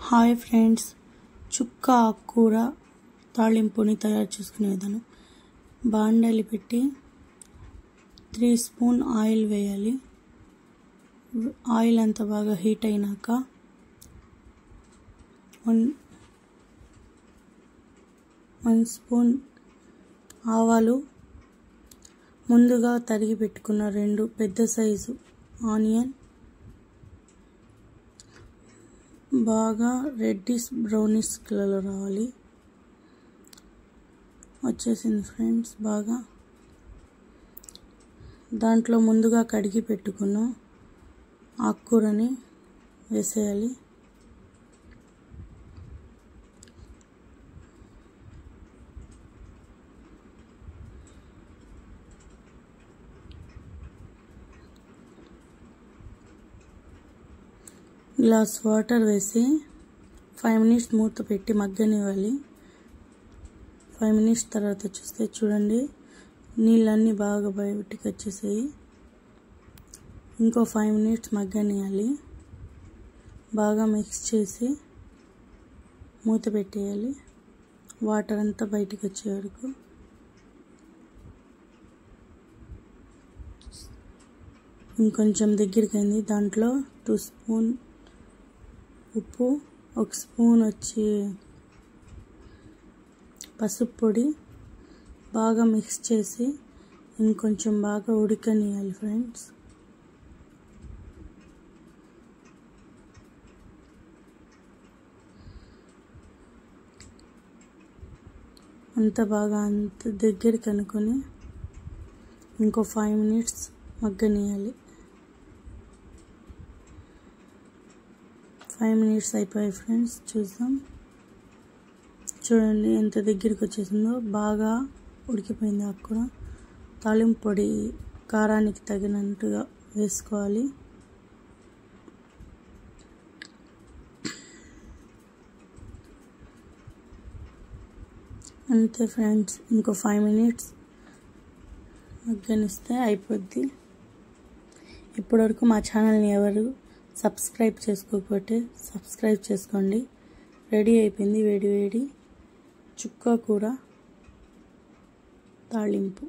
Hi friends, చుక్క ఆకుకూర తాళింపుని తయారు చేసుకునే విధానం. బాండలి పెట్టి 3 స్పూన్ ఆయిల్ వేయాలి. ఆయిల్ అంతా బాగా హీట్ అయినాక 1 స్పూన్ ఆవాలు, ముందుగా తరిగి పెట్టుకున్న 2 పెద్ద సైజు ఆనియన్, బాగా రెడ్డిష్ బ్రౌనిష్ కలర్ రావాలి. వచ్చేసింది ఫ్రెండ్స్. బాగా దాంట్లో ముందుగా కడిగి పెట్టుకున్న ఆకుకూరని వేసేయాలి. గ్లాస్ వాటర్ వేసి 5 మినిట్స్ మూత పెట్టి మగ్గనివ్వాలి. 5 మినిట్స్ తర్వాత చూస్తే చూడండి, నీళ్ళన్నీ బాగా బయటికి వచ్చేసాయి. ఇంకో 5 మినిట్స్ మగ్గనియాలి. బాగా మిక్స్ చేసి మూత పెట్టేయాలి, వాటర్ అంతా బయటికి వచ్చే వరకు. ఇంకొంచెం దగ్గరికి అయింది. దాంట్లో 2 స్పూన్ ఉప్పు, 1 స్పూన్ వచ్చి పసుపు పొడి, బాగా మిక్స్ చేసి ఇంకొంచెం బాగా ఉడకనియాలి ఫ్రెండ్స్. అంత దగ్గరికి అనుకొని ఇంకో 5 మినిట్స్ మగ్గనియాలి. 5 మినిట్స్ అయిపోయాయి ఫ్రెండ్స్. చూద్దాం. చూడండి ఎంత దగ్గరికి వచ్చేసిందో. బాగా ఉడికిపోయింది ఆకుకూర. తాలింపు పొడి కారానికి తగినట్టుగా వేసుకోవాలి. అంతే ఫ్రెండ్స్, ఇంకో 5 మినిట్స్ మగ్గనిస్తే అయిపోద్ది. ఇప్పటివరకు మా ఛానల్ని ఎవరు సబ్స్క్రైబ్ చేసుకోకపోతే సబ్స్క్రైబ్ చేసుకోండి. రెడీ అయిపోయింది వేడి వేడి చుక్క కూర తాళింపు.